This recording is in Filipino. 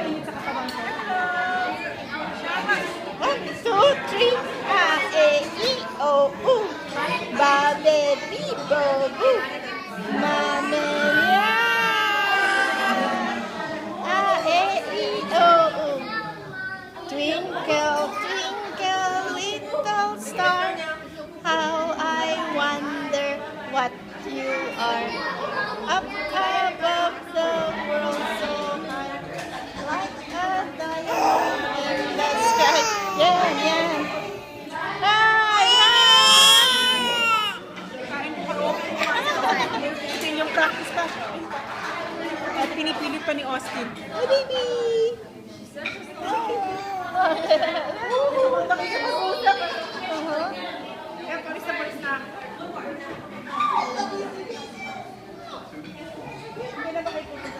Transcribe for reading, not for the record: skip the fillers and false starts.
init sa katawan ko. One, two, three. A, E, I, O, U. Ba, be, bi, bo, bu. Ma, me, ya. A, E, I, O, U. Twinkle, twinkle, little star. How I wonder what you are. Up above the world so high. Like a diamond in the sky. Yeah, yeah. Hi, hi! Kain ko pa. Ito yung practice pa. At pinipilit pa ni Austin. Hi, baby! Nakikipag-usap. Uh-huh. Kaya paris na paris na. Hindi na ba kayo pupunta?